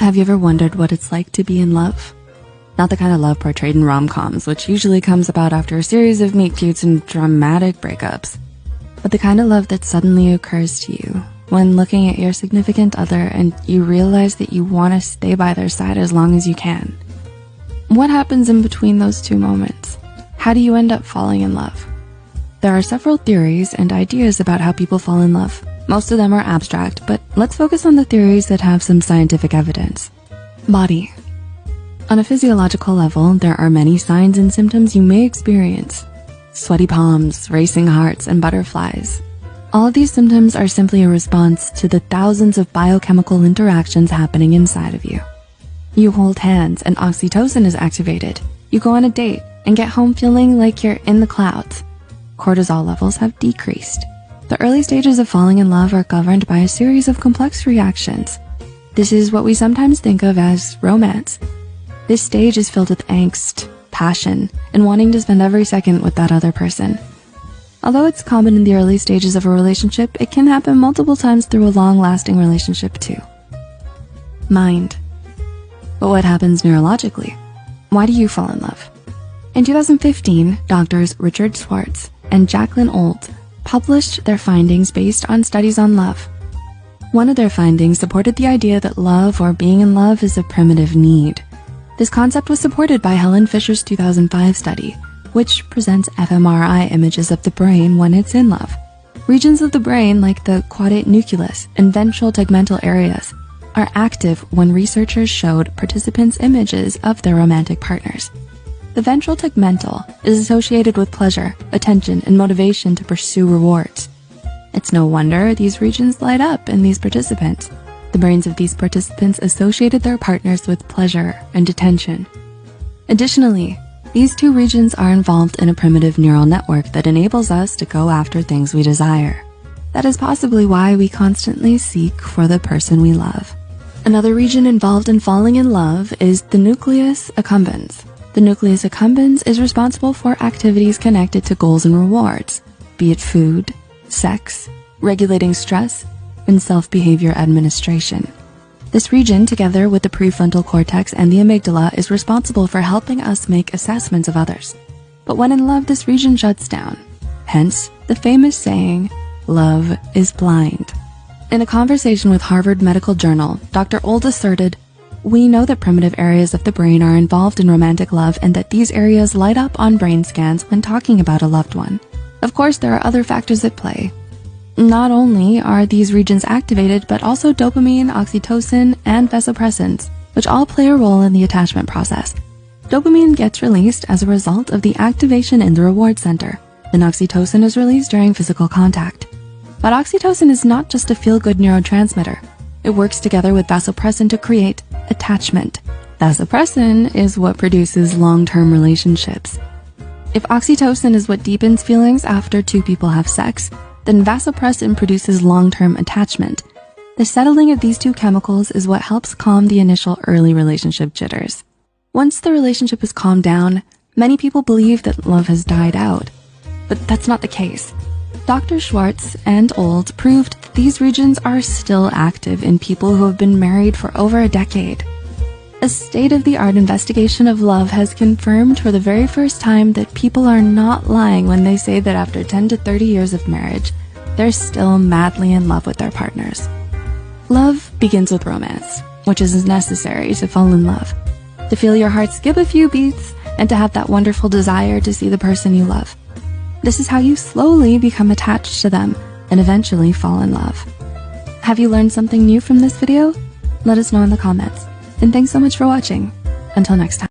Have you ever wondered what it's like to be in love? Not the kind of love portrayed in rom-coms, which usually comes about after a series of meet-cutes and dramatic breakups, but the kind of love that suddenly occurs to you when looking at your significant other and you realize that you want to stay by their side as long as you can. What happens in between those two moments? How do you end up falling in love? There are several theories and ideas about how people fall in love. Most of them are abstract, but let's focus on the theories that have some scientific evidence. Body. On a physiological level, there are many signs and symptoms you may experience. Sweaty palms, racing hearts, and butterflies. All of these symptoms are simply a response to the thousands of biochemical interactions happening inside of you. You hold hands and oxytocin is activated. You go on a date and get home feeling like you're in the clouds. Cortisol levels have decreased. The early stages of falling in love are governed by a series of complex reactions. This is what we sometimes think of as romance. This stage is filled with angst, passion, and wanting to spend every second with that other person. Although it's common in the early stages of a relationship, it can happen multiple times through a long-lasting relationship too. Mind. But what happens neurologically? Why do you fall in love? In 2015, doctors Richard Schwartz and Jacqueline Old published their findings based on studies on love. One of their findings supported the idea that love or being in love is a primitive need. This concept was supported by Helen Fisher's 2005 study, which presents fMRI images of the brain when it's in love. Regions of the brain like the caudate nucleus and ventral tegmental areas are active when researchers showed participants images of their romantic partners. The ventral tegmental is associated with pleasure, attention, and motivation to pursue rewards. It's no wonder these regions light up in these participants. The brains of these participants associated their partners with pleasure and attention. Additionally, these two regions are involved in a primitive neural network that enables us to go after things we desire. That is possibly why we constantly seek for the person we love. Another region involved in falling in love is the nucleus accumbens. The nucleus accumbens is responsible for activities connected to goals and rewards, be it food, sex, regulating stress, and self-behavior administration. This region, together with the prefrontal cortex and the amygdala, is responsible for helping us make assessments of others. But when in love, this region shuts down. Hence, the famous saying, "Love is blind." In a conversation with Harvard Medical Journal, Dr. Old asserted, "We know that primitive areas of the brain are involved in romantic love and that these areas light up on brain scans when talking about a loved one. Of course, there are other factors at play. Not only are these regions activated, but also dopamine, oxytocin, and vasopressins, which all play a role in the attachment process. Dopamine gets released as a result of the activation in the reward center. Then oxytocin is released during physical contact. But oxytocin is not just a feel-good neurotransmitter. It works together with vasopressin to create attachment. Vasopressin is what produces long-term relationships. If oxytocin is what deepens feelings after two people have sex, then vasopressin produces long-term attachment. The settling of these two chemicals is what helps calm the initial early relationship jitters. Once the relationship is calmed down, many people believe that love has died out. But that's not the case. Dr. Schwartz and Old proved that these regions are still active in people who have been married for over a decade. A state-of-the-art investigation of love has confirmed for the very first time that people are not lying when they say that after 10 to 30 years of marriage, they're still madly in love with their partners. Love begins with romance, which is necessary to fall in love, to feel your heart skip a few beats, and to have that wonderful desire to see the person you love. This is how you slowly become attached to them and eventually fall in love. Have you learned something new from this video? Let us know in the comments. And thanks so much for watching. Until next time.